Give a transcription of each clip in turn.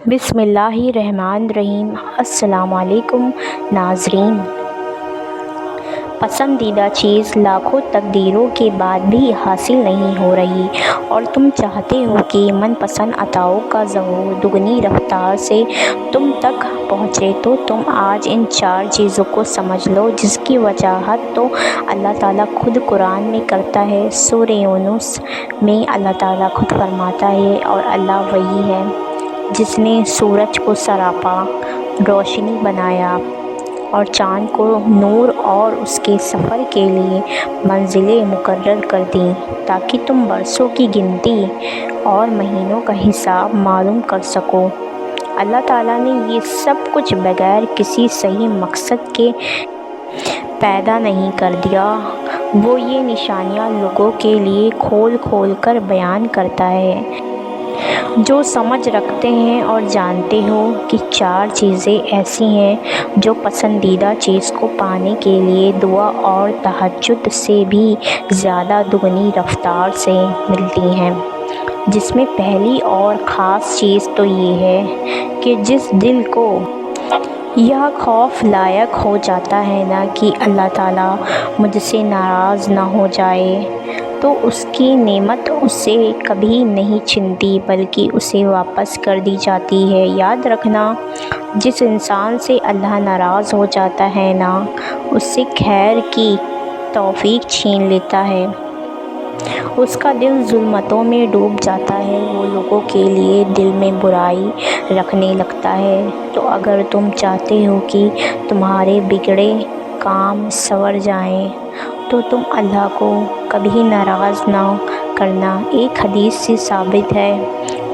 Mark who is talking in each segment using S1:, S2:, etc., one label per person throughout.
S1: बिस्मिल्लाहिर्रहमानिर्रहीम। अस्सलाम वालेकुम नाज़रीन। पसंदीदा चीज़ लाखों तकदीरों के बाद भी हासिल नहीं हो रही और तुम चाहते हो कि मनपसंद अताओं का ज़हूर दुगनी रफ्तार से तुम तक पहुँचे, तो तुम आज इन 4 चीज़ों को समझ लो, जिसकी वजाहत तो अल्लाह ताला खुद कुरान में करता है। सूरह यूनुस में अल्लाह ताला खुद फरमाता है, और अल्लाह वही है जिसने सूरज को सरापा रोशनी बनाया और चाँद को नूर और उसके सफ़र के लिए मंजिलें मुकर्रर कर दी, ताकि तुम बरसों की गिनती और महीनों का हिसाब मालूम कर सको। अल्लाह ताला ने ये सब कुछ बगैर किसी सही मकसद के पैदा नहीं कर दिया। वो ये निशानियाँ लोगों के लिए खोल खोल कर बयान करता है। जो समझ रखते हैं और जानते हो कि 4 चीज़ें ऐसी हैं जो पसंदीदा चीज़ को पाने के लिए दुआ और तहज्जुद से भी ज़्यादा दुगनी रफ्तार से मिलती हैं। जिसमें पहली और ख़ास चीज़ तो ये है कि जिस दिल को यह खौफ लायक हो जाता है ना कि अल्लाह ताला मुझसे नाराज़ ना हो जाए, तो उसकी नेमत उसे कभी नहीं छिनती, बल्कि उसे वापस कर दी जाती है। याद रखना, जिस इंसान से अल्लाह नाराज़ हो जाता है ना, उससे खैर की तौफीक छीन लेता है। उसका दिल जुल्मतों में डूब जाता है, वो लोगों के लिए दिल में बुराई रखने लगता है। तो अगर तुम चाहते हो कि तुम्हारे बिगड़े काम संवर जाएं, तो तुम अल्लाह को कभी नाराज़ ना करना। एक हदीस से साबित है,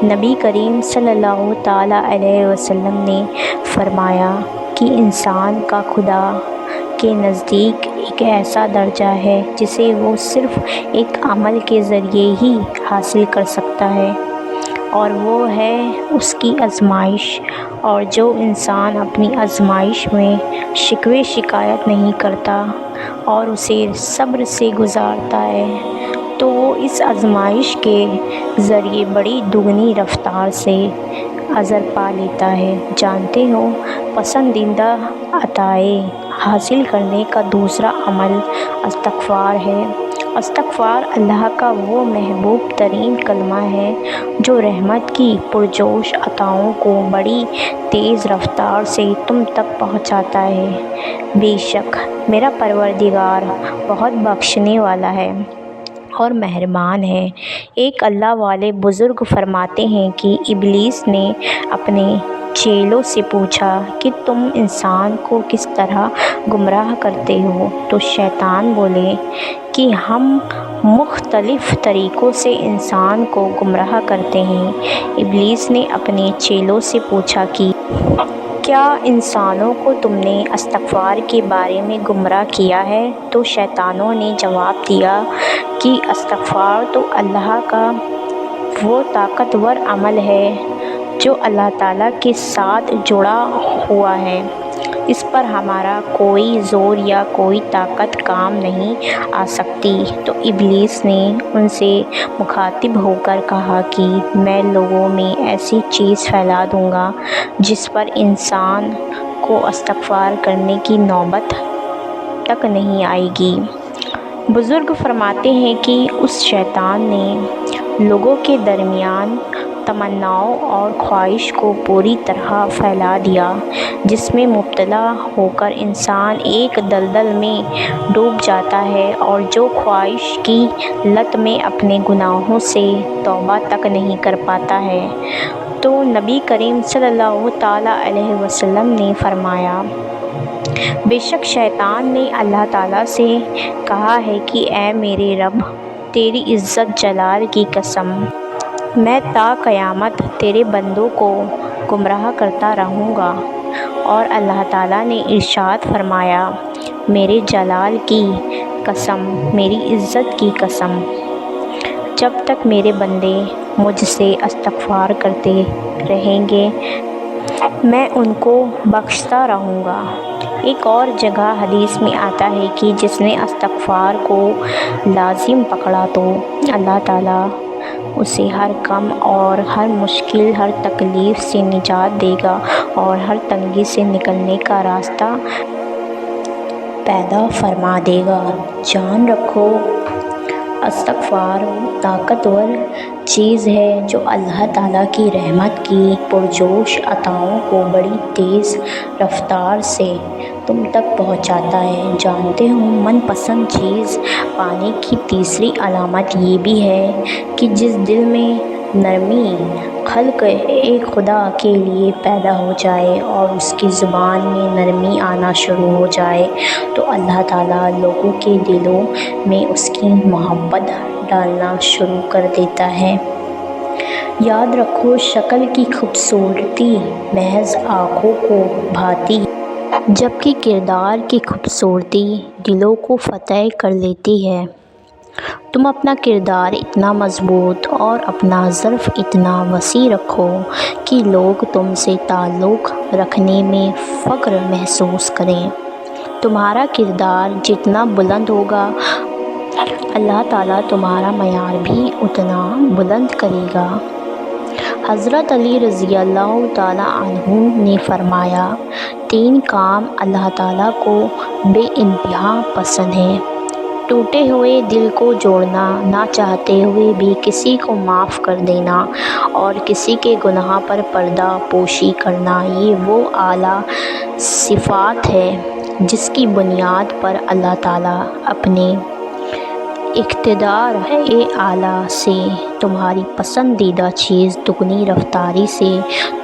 S1: नबी करीम सल्लल्लाहु ताला अलैहि वसल्लम ने फरमाया कि इंसान का खुदा के नज़दीक एक ऐसा दर्जा है जिसे वो सिर्फ़ एक अमल के ज़रिए ही हासिल कर सकता है, और वो है उसकी आज़माइश। और जो इंसान अपनी आज़माइश में शिकवे शिकायत नहीं करता और उसे सब्र से गुज़ारता है, तो वो इस आज़माइश के ज़रिए बड़ी दुगनी रफ्तार से अजर पा लेता है। जानते हो, पसंदीदा अताए हासिल करने का दूसरा अमल इस्तिग़फ़ार है। इस्तिग़फ़ार अल्लाह का वो महबूब तरीन कलमा है जो रहमत की पुरजोश अताओं को बड़ी तेज़ रफ्तार से तुम तक पहुँचाता है। बेशक मेरा परवरदिगार बहुत बख्शने वाला है और मेहरबान है। एक अल्लाह वाले बुज़ुर्ग फरमाते हैं कि इब्लीस ने अपने चेलों से पूछा कि तुम इंसान को किस तरह गुमराह करते हो, तो शैतान बोले कि हम मुख्तलिफ़ तरीक़ों से इंसान को गुमराह करते हैं। इब्लीस ने अपने चेलों से पूछा कि क्या इंसानों को तुमने इस्तिग़फ़ार के बारे में गुमराह किया है? तो शैतानों ने जवाब दिया कि इस्तिग़फ़ार तो अल्लाह का वो ताकतवर अमल है जो अल्लाह ताला के साथ जुड़ा हुआ है। इस पर हमारा कोई ज़ोर या कोई ताकत काम नहीं आ सकती। तो इब्लीस ने उनसे मुखातिब होकर कहा कि मैं लोगों में ऐसी चीज़ फैला दूँगा जिस पर इंसान को इस्तिग़फ़ार करने की नौबत तक नहीं आएगी। बुज़ुर्ग फरमाते हैं कि उस शैतान ने लोगों के दरमियान तमन्नाओं और ख्वाहिश को पूरी तरह फैला दिया, जिसमें मुब्तला होकर इंसान एक दलदल में डूब जाता है और जो ख्वाहिश की लत में अपने गुनाहों से तौबा तक नहीं कर पाता है। तो नबी करीम सल्लल्लाहु ताला अलैहि वसल्लम ने फरमाया, बेशक शैतान ने अल्लाह ताला से कहा है कि ऐ मेरे रब, तेरी इज़्ज़त जलाल की कसम, मैं ता क़यामत तेरे बंदों को गुमराह करता रहूँगा। और अल्लाह ताला ने इरशाद फरमाया, मेरे जलाल की कसम, मेरी इज़्ज़त की कसम, जब तक मेरे बंदे मुझसे इस्तिग़फ़ार करते रहेंगे, मैं उनको बख्शता रहूँगा। एक और जगह हदीस में आता है कि जिसने इस्तिग़फ़ार को लाजिम पकड़ा तो अल्लाह ताला اسے ہر غم اور ہر مشکل، ہر تکلیف سے نجات دے گا اور ہر تنگی سے نکلنے کا راستہ پیدا فرما دے گا۔ جان رکھو، استغفار طاقتور چیز ہے جو اللہ تعالیٰ کی رحمت کی پرجوش عطاؤں کو بڑی تیز رفتار سے تم تک پہنچاتا ہے۔ جانتے ہو، من پسند چیز پانے کی تیسری علامت یہ بھی ہے کہ جس دل میں نرمی خلق خدا کے لیے پیدا ہو جائے اور اس کی زبان میں نرمی آنا شروع ہو جائے تو اللہ تعالیٰ لوگوں کے دلوں میں اس کی محبت ڈالنا شروع کر دیتا ہے۔ یاد رکھو، شکل کی خوبصورتی محض آنکھوں کو بھاتی ہے، جبکہ کردار کی خوبصورتی دلوں کو فتح کر لیتی ہے۔ تم اپنا کردار اتنا مضبوط اور اپنا ظرف اتنا وسیع رکھو کہ لوگ تم سے تعلق رکھنے میں فخر محسوس کریں۔ تمہارا کردار جتنا بلند ہوگا، اللہ تعالیٰ تمہارا معیار بھی اتنا بلند کرے گا۔ حضرت علی رضی اللہ تعالیٰ عنہ نے فرمایا، 3 کام اللہ تعالیٰ کو بے انتہا پسند ہیں: ٹوٹے ہوئے دل کو جوڑنا، نہ چاہتے ہوئے بھی کسی کو معاف کر دینا، اور کسی کے گناہ پر پردہ پوشی کرنا۔ یہ وہ اعلیٰ صفات ہے جس کی بنیاد پر اللہ تعالیٰ اپنے اقتدار اعلیٰ سے تمہاری پسندیدہ چیز دگنی رفتاری سے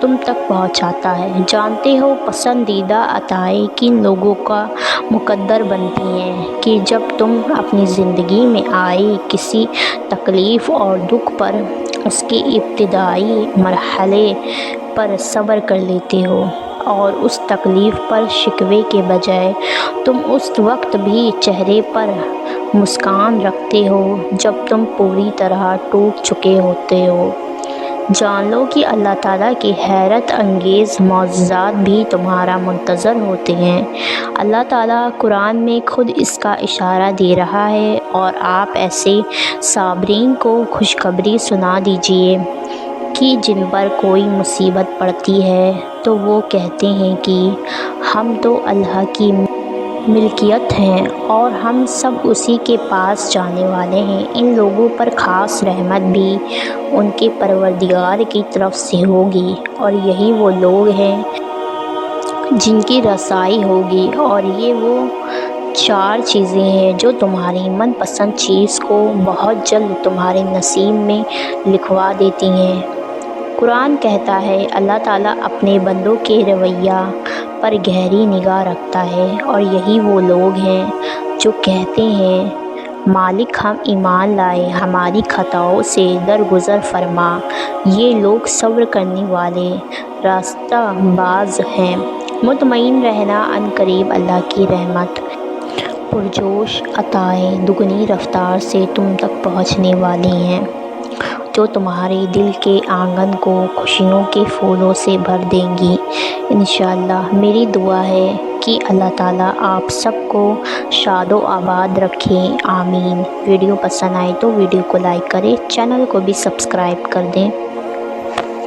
S1: تم تک پہنچاتا ہے۔ جانتے ہو، پسندیدہ عطائیں کن لوگوں کا مقدر بنتی ہیں کہ جب تم اپنی زندگی میں آئے کسی تکلیف اور دکھ پر اس کے ابتدائی مرحلے پر صبر کر لیتے ہو اور اس تکلیف پر شکوے کے بجائے تم اس وقت بھی چہرے پر مسکان رکھتے ہو جب تم پوری طرح ٹوٹ چکے ہوتے ہو۔ جان لو کہ اللہ تعالیٰ کے حیرت انگیز معجزات بھی تمہارا منتظر ہوتے ہیں۔ اللہ تعالیٰ قرآن میں خود اس کا اشارہ دے رہا ہے، اور آپ ایسے صابرین کو خوشخبری سنا دیجئے کہ جن پر کوئی مصیبت پڑتی ہے تو وہ کہتے ہیں کہ ہم تو اللہ کی ملکیت ہیں اور ہم سب اسی کے پاس جانے والے ہیں۔ ان لوگوں پر خاص رحمت بھی ان کے پروردگار کی طرف سے ہوگی، اور یہی وہ لوگ ہیں جن کی رسائی ہوگی۔ اور یہ وہ 4 چیزیں ہیں جو تمہاری من پسند چیز کو بہت جلد تمہارے نصیب میں لکھوا دیتی ہیں۔ قرآن کہتا ہے، اللہ تعالیٰ اپنے بندوں کے رویہ پر گہری نگاہ رکھتا ہے، اور یہی وہ لوگ ہیں جو کہتے ہیں، مالک ہم ایمان لائے، ہماری خطاؤں سے درگزر فرما۔ یہ لوگ صبر کرنے والے راستہ باز ہیں۔ مطمئن رہنا، عنقریب اللہ کی رحمت پرجوش عطائیں دگنی رفتار سے تم تک پہنچنے والی ہیں، جو تمہارے دل کے آنگن کو خوشیوں کے پھولوں سے بھر دیں گی انشاءاللہ۔ میری دعا ہے کہ اللہ تعالیٰ آپ سب کو شاد و آباد رکھے، آمین۔ ویڈیو پسند آئے تو ویڈیو کو لائک کریں، چینل کو بھی سبسکرائب کر دیں۔